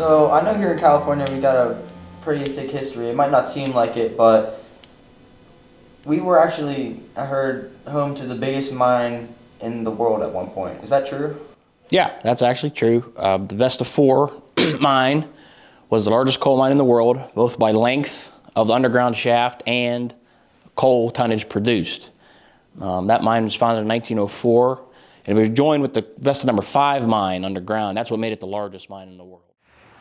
So I know here in California we got a pretty thick history. It might not seem like it, but we were actually, I heard, home to the biggest mine in the world at one point. Is that true? Yeah, that's actually true. The Vesta 4 mine was the largest coal mine in the world, both by length of the underground shaft and coal tonnage produced. That mine was founded in 1904, and it was joined with the Vesta number 5 mine underground. That's what made it the largest mine in the world.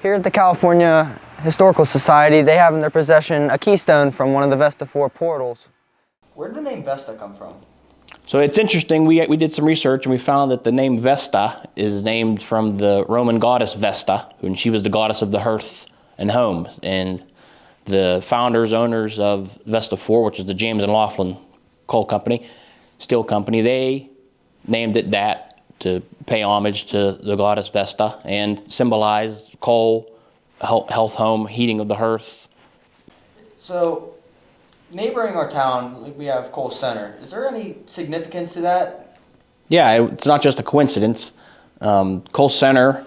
Here at the California Historical Society, they have in their possession a keystone from one of the Vesta 4 portals. Where did the name Vesta come from? So it's interesting, we did some research and we found that the name Vesta is named from the Roman goddess Vesta, and she was the goddess of the hearth and home. And the founders, owners of Vesta 4, which is the James and Laughlin coal company, steel company, they named it that to pay homage to the goddess Vesta and symbolize coal, health, home, heating of the hearth. So, neighboring our town, we have Coal Center. Is there any significance to that? Yeah, it's not just a coincidence. Coal Center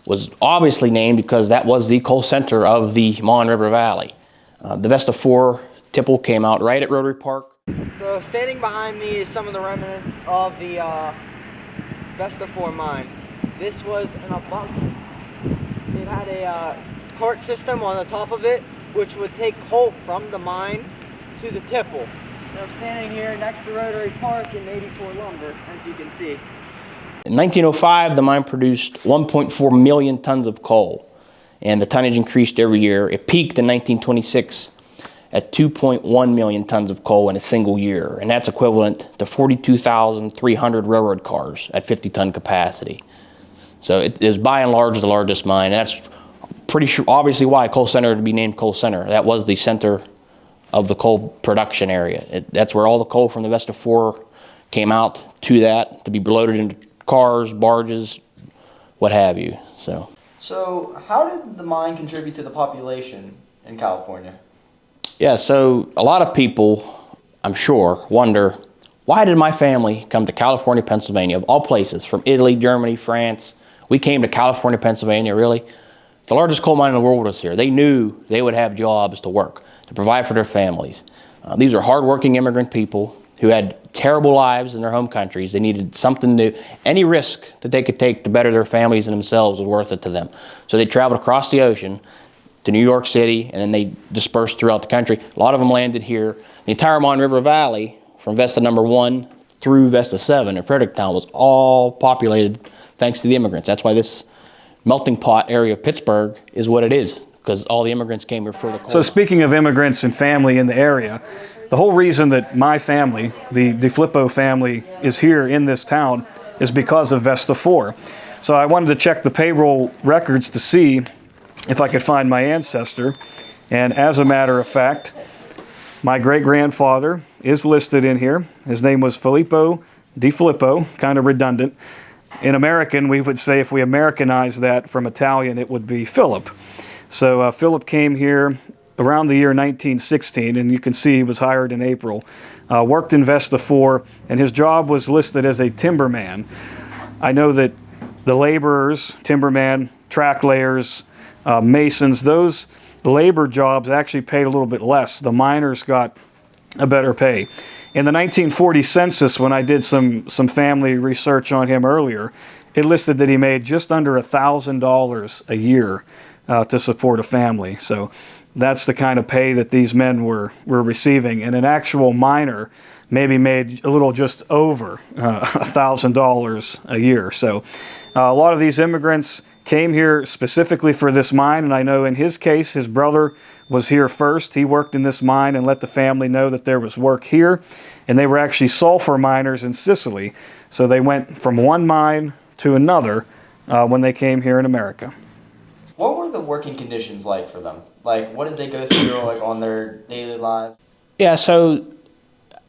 was obviously named because that was the coal center of the Mon River Valley. The Vesta 4 tipple came out right at Rotary Park. So standing behind me is some of the remnants of the Vesta 4 mine. This was an abutment. It had a cart system on the top of it, which would take coal from the mine to the tipple. And I'm standing here next to Rotary Park in 84 lumber, as you can see. In 1905, the mine produced 1.4 million tons of coal, and the tonnage increased every year. It peaked in 1926 at 2.1 million tons of coal in a single year, and that's equivalent to 42,300 railroad cars at 50-ton capacity. So it is by and large the largest mine. That's pretty sure, obviously, why Coal Center to be named Coal Center. That was the center of the coal production area. That's where all the coal from the Vesta 4 came out to that to be loaded into cars, barges, what have you. So how did the mine contribute to the population in California? Yeah, so a lot of people, I'm sure, wonder, why did my family come to California, Pennsylvania, of all places, from Italy, Germany, France? We came to California, Pennsylvania, really. The largest coal mine in the world was here. They knew they would have jobs to work, to provide for their families. These are hardworking immigrant people who had terrible lives in their home countries. They needed something new. Any risk that they could take to better their families and themselves was worth it to them. So they traveled across the ocean to New York City, and then they dispersed throughout the country. A lot of them landed here. The entire Mon River Valley, from Vesta number 1 through Vesta 7 in Fredericktown, was all populated thanks to the immigrants. That's why this melting pot area of Pittsburgh is what it is, because all the immigrants came here for the coal. So speaking of immigrants and family in the area, the whole reason that my family, the DeFlippo family, is here in this town is because of Vesta 4. So I wanted to check the payroll records to see if I could find my ancestor. And as a matter of fact, my great-grandfather is listed in here. His name was Filippo DeFlippo, kind of redundant. In American, we would say if we Americanize that from Italian, it would be Philip. So Philip came here around the year 1916, and you can see he was hired in April. Worked in Vesta 4, and his job was listed as a timberman. I know that the laborers, timberman, track layers, masons, those labor jobs actually paid a little bit less. The miners got a better pay. In the 1940 census, when I did some family research on him earlier, it listed that he made just under $1,000 a year to support a family. So that's the kind of pay that these men were receiving. And an actual miner maybe made a little just over $1,000 a year. So a lot of these immigrants came here specifically for this mine, and I know in his case, his brother was here first. He worked in this mine and let the family know that there was work here, and they were actually sulfur miners in Sicily. So they went from one mine to another when they came here in America. What were the working conditions like for them? Like, what did they go through, like, on their daily lives? Yeah, so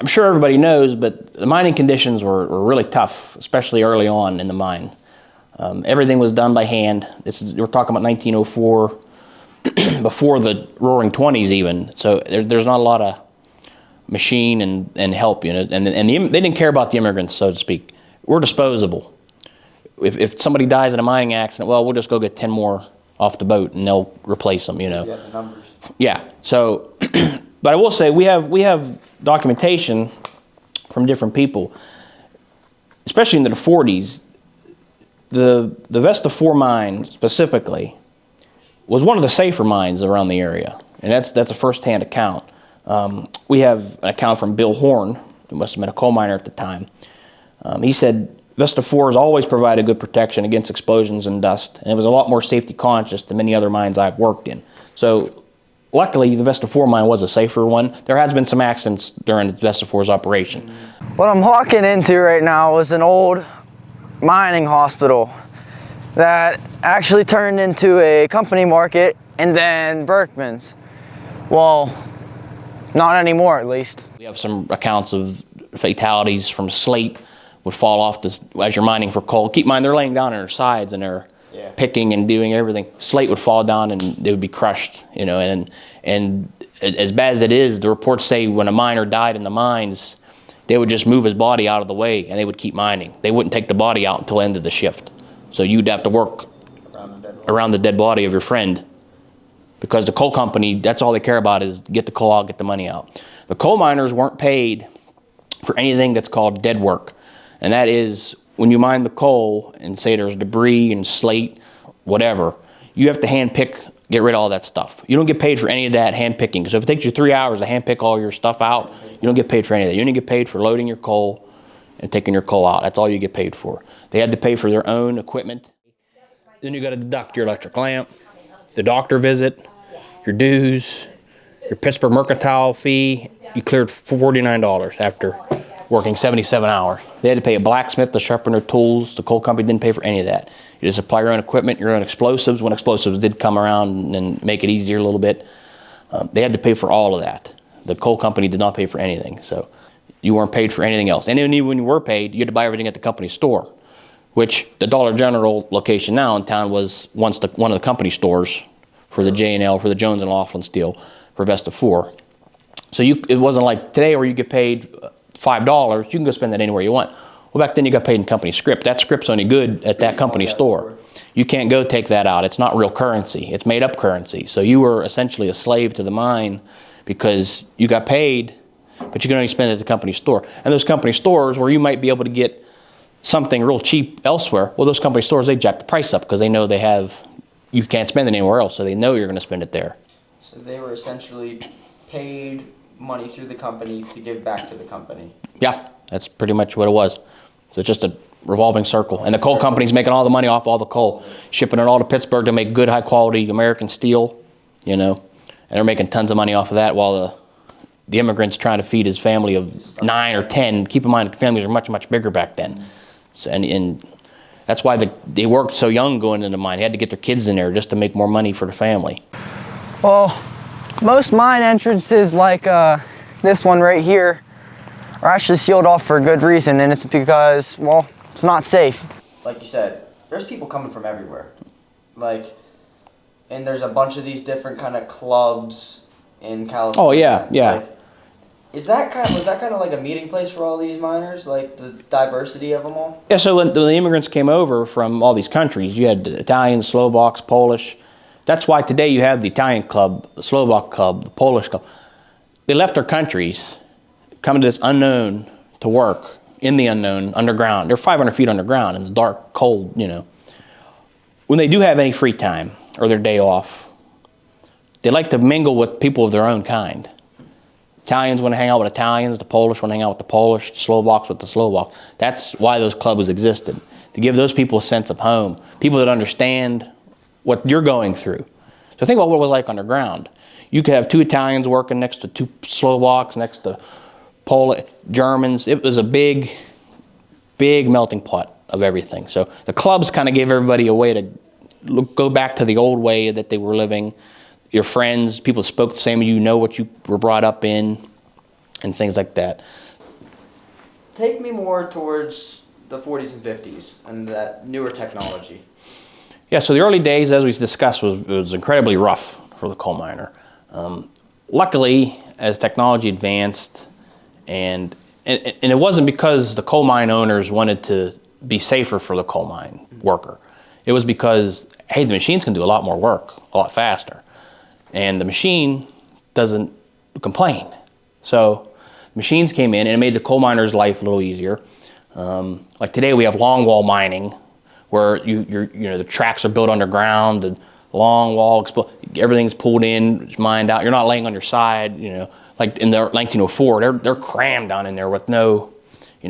I'm sure everybody knows, but the mining conditions were really tough, especially early on in the mine. Everything was done by hand. We're talking about 1904, before the Roaring '20s even. So there's not a lot of machine and help, you know. And they didn't care about the immigrants, so to speak. We're disposable. If somebody dies in a mining accident, well, we'll just go get 10 more off the boat, and they'll replace them. You have the numbers. Yeah. So, but I will say we have documentation from different people, especially in the 40s. The Vesta 4 mine specifically was one of the safer mines around the area, and that's a first-hand account. We have an account from Bill Horn, who must have been a coal miner at the time. He said Vesta 4 has always provided good protection against explosions and dust, and it was a lot more safety conscious than many other mines I've worked in. So luckily, the Vesta 4 mine was a safer one. There has been some accidents during Vesta 4's operation. What I'm walking into right now is an old mining hospital that actually turned into a company market and then Berkman's. Well, not anymore at least. We have some accounts of fatalities from slate would fall off as you're mining for coal. Keep in mind, they're laying down on their sides and they're picking and doing everything. Slate would fall down and they would be crushed, and as bad as it is, the reports say when a miner died in the mines, they would just move his body out of the way and they would keep mining. They wouldn't take the body out until the end of the shift. So you'd have to work around the dead body of your friend, because the coal company, that's all they care about is get the coal out, get the money out. The coal miners weren't paid for anything that's called dead work. And that is when you mine the coal and say there's debris and slate, whatever, you have to hand pick, get rid of all that stuff. You don't get paid for any of that hand picking. So if it takes you 3 hours to hand pick all your stuff out, you don't get paid for any of that. You only get paid for loading your coal and taking your coal out. That's all you get paid for. They had to pay for their own equipment. Then you got to deduct your electric lamp, the doctor visit, your dues, your Pittsburgh mercantile fee. You cleared $49 after working 77 hours. They had to pay a blacksmith to sharpen their tools. The coal company didn't pay for any of that. You just supply your own equipment, your own explosives. When explosives did come around and make it easier a little bit, they had to pay for all of that. The coal company did not pay for anything, so you weren't paid for anything else. And even when you were paid, you had to buy everything at the company store, which the Dollar General location now in town was once one of the company stores for the J&L, for the Jones and Laughlin Steel, for Vesta 4. So it wasn't like today where you get paid $5, you can go spend that anywhere you want. Well, back then you got paid in company script. That script's only good at that company store. You can't go take that out. It's not real currency. It's made up currency. So you were essentially a slave to the mine because you got paid, but you could only spend it at the company store. And those company stores where you might be able to get something real cheap elsewhere, well, those company stores, they jack the price up because they know you can't spend it anywhere else, so they know you're going to spend it there. So they were essentially paid money through the company to give back to the company. Yeah, that's pretty much what it was. So it's just a revolving circle. And the coal company's making all the money off all the coal, shipping it all to Pittsburgh to make good, high-quality American steel, and they're making tons of money off of that while the immigrant's trying to feed his family of 9 or 10. Keep in mind, families are much, much bigger back then. So, and that's why they worked so young going into the mine. They had to get their kids in there just to make more money for the family. Well, most mine entrances like this one right here are actually sealed off for a good reason, and it's because, well, it's not safe. Like you said, there's people coming from everywhere. And there's a bunch of these different kind of clubs in California. Oh, yeah. Was that kind of like a meeting place for all these miners, like the diversity of them all? Yeah, so when the immigrants came over from all these countries, you had Italians, Slovaks, Polish. That's why today you have the Italian club, the Slovak club, the Polish club. They left their countries, coming to this unknown to work in the unknown, underground. They're 500 feet underground in the dark, cold, When they do have any free time or their day off, they like to mingle with people of their own kind. Italians want to hang out with Italians, the Polish want to hang out with the Polish, the Slovaks with the Slovaks. That's why those clubs existed, to give those people a sense of home, people that understand what you're going through. So think about what it was like underground. You could have 2 Italians working next to 2 Slovaks, next to Polish, Germans. It was a big, big melting pot of everything. So the clubs kind of gave everybody a way to go back to the old way that they were living. Your friends, people that spoke the same as you, know what you were brought up in, and things like that. Take me more towards the 40s and 50s and that newer technology. Yeah, so the early days, as we discussed, was incredibly rough for the coal miner. Luckily, as technology advanced, and it wasn't because the coal mine owners wanted to be safer for the coal mine worker. It was because hey, the machines can do a lot more work, a lot faster. And the machine doesn't complain. So machines came in and it made the coal miner's life a little easier. Like today we have long wall mining where the tracks are built underground, the long wall, everything's pulled in, it's mined out. You're not laying on your side, like in the 1904, they're crammed down in there with no, in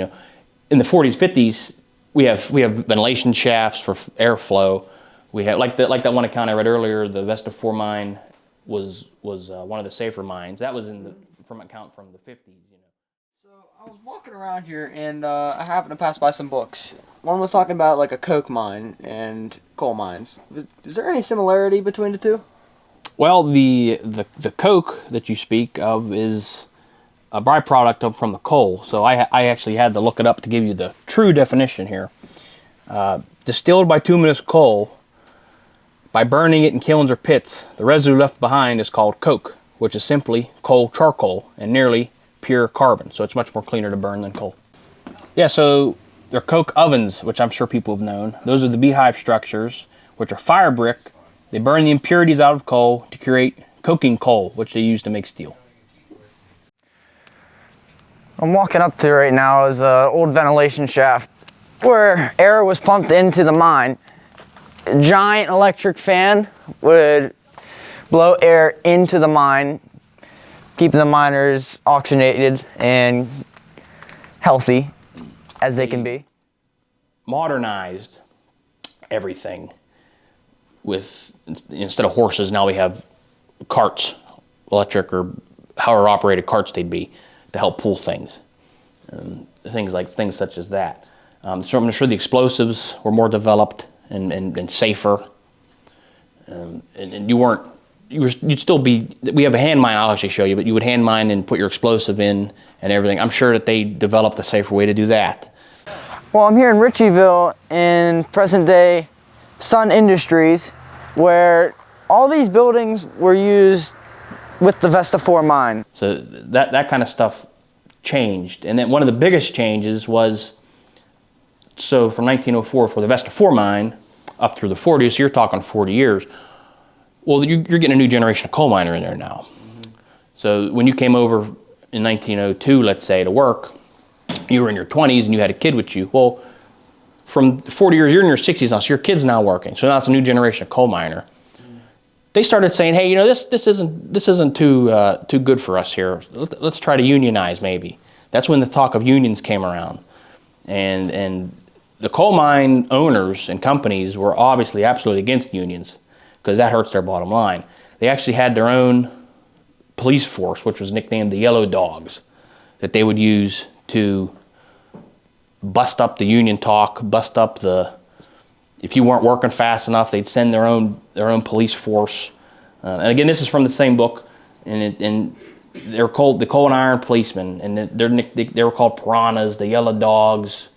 the 40s, 50s, we have ventilation shafts for airflow. We have like that one account I read earlier. The Vesta 4 mine was one of the safer mines. That was from account from the 50s. So I was walking around here and I happened to pass by some books. One was talking about like a coke mine and coal mines. Is there any similarity between the two? Well, the coke that you speak of is a byproduct from the coal. So I actually had to look it up to give you the true definition here. Distilled bituminous coal, by burning it in kilns or pits, the residue left behind is called coke, which is simply coal charcoal and nearly pure carbon. So it's much more cleaner to burn than coal. Yeah, so they're coke ovens, which I'm sure people have known. Those are the beehive structures, which are fire brick. They burn the impurities out of coal to create coking coal, which they use to make steel. I'm walking up to right now is an old ventilation shaft where air was pumped into the mine. A giant electric fan would blow air into the mine, keeping the miners oxygenated and healthy as they can be. Modernized everything with, instead of horses, now we have carts, electric or however operated carts they'd be, to help pull things. Things such as that. So I'm sure the explosives were more developed and safer. And you'd still be, we have a hand mine I'll actually show you, but you would hand mine and put your explosive in and everything. I'm sure that they developed a safer way to do that. Well, I'm here in Ritchieville in present day Sun Industries, where all these buildings were used with the Vesta 4 mine. So that kind of stuff changed. And then one of the biggest changes was, so from 1904 for the Vesta 4 mine up through the 40s, so you're talking 40 years. Well, you're getting a new generation of coal miner in there now. Mm-hmm. So when you came over in 1902, let's say, to work, you were in your 20s and you had a kid with you. Well, from 40 years, you're in your 60s now, so your kid's now working. So now it's a new generation of coal miner. Mm-hmm. They started saying, hey, this isn't too good for us here. Let's try to unionize maybe. That's when the talk of unions came around. And the coal mine owners and companies were obviously absolutely against unions because that hurts their bottom line. They actually had their own police force, which was nicknamed the Yellow Dogs, that they would use to bust up the union talk, bust up if you weren't working fast enough, they'd send their own police force. And again, this is from the same book, and they were called the Coal and Iron Policemen, and they were called piranhas, the Yellow Dogs.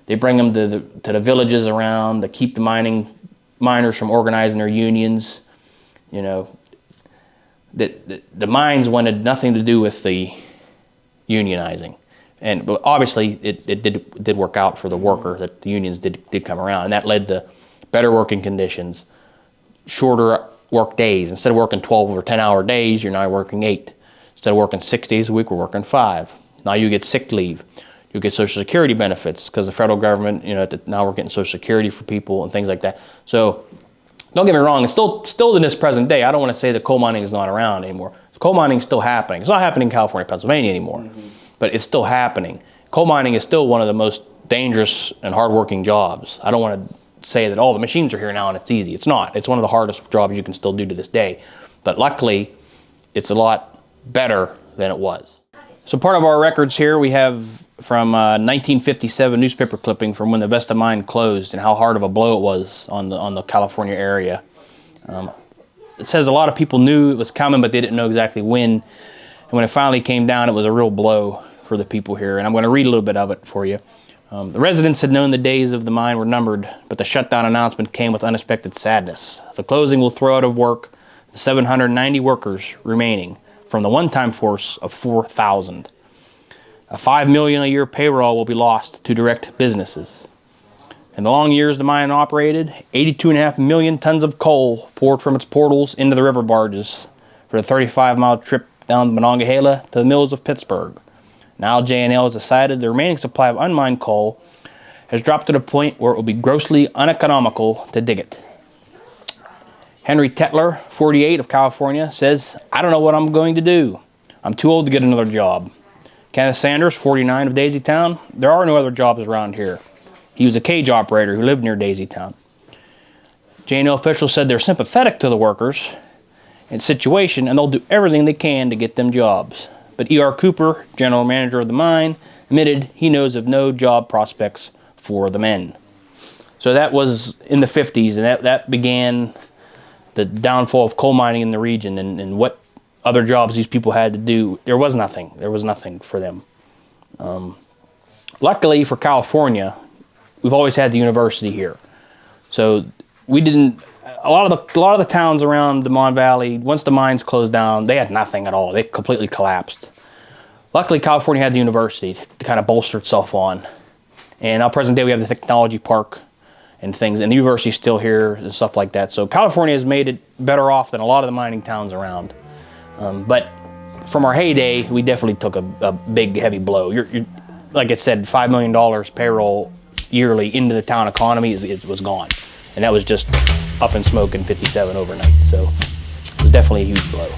They bring them to the villages around to keep the miners from organizing their unions. The mines wanted nothing to do with the unionizing. And obviously, it did work out for the worker that the unions did come around, and that led to better working conditions, shorter work days. Instead of working 12 or 10-hour days, you're now working 8. Instead of working 6 days a week, we're working 5. Now you get sick leave. You get Social Security benefits because the federal government, now we're getting Social Security for people and things like that. So don't get me wrong, it's still in this present day. I don't want to say that coal mining is not around anymore. Coal mining is still happening. It's not happening in California, Pennsylvania anymore. Mm-hmm. But it's still happening. Coal mining is still one of the most dangerous and hardworking jobs. I don't want to say that, the machines are here now and it's easy. It's not. It's one of the hardest jobs you can still do to this day. But luckily, it's a lot better than it was. So part of our records here, we have from 1957 newspaper clipping from when the Vesta mine closed and how hard of a blow it was on the California area. It says a lot of people knew it was coming, but they didn't know exactly when. And when it finally came down, it was a real blow for the people here. And I'm going to read a little bit of it for you. The residents had known the days of the mine were numbered, but the shutdown announcement came with unexpected sadness. The closing will throw out of work the 790 workers remaining from the one-time force of 4,000. $5 million a year payroll will be lost to direct businesses. In the long years the mine operated, 82.5 million tons of coal poured from its portals into the river barges for the 35-mile trip down Monongahela to the mills of Pittsburgh. Now J&L has decided the remaining supply of unmined coal has dropped to the point where it will be grossly uneconomical to dig it. Henry Tetler, 48, of California, says, "I don't know what I'm going to do. I'm too old to get another job." Kenneth Sanders, 49, of Daisytown, "There are no other jobs around here." He was a cage operator who lived near Daisytown. J&L officials said they're sympathetic to the workers and situation, and they'll do everything they can to get them jobs. But E.R. Cooper, general manager of the mine, admitted he knows of no job prospects for the men. So that was in the 50s, and that began the downfall of coal mining in the region, and what other jobs these people had to do. There was nothing. There was nothing for them. Luckily for California, we've always had the university here. So we didn't. A lot of the towns around the Mon Valley, once the mines closed down, they had nothing at all. They completely collapsed. Luckily, California had the university to kind of bolster itself on. And now present day, we have the technology park and things, and the university's still here and stuff like that. So California has made it better off than a lot of the mining towns around. But from our heyday, we definitely took a big, heavy blow. You're, like I said, $5 million payroll yearly into the town economy was gone. And that was just up in smoke in 57 overnight. So it was definitely a huge blow.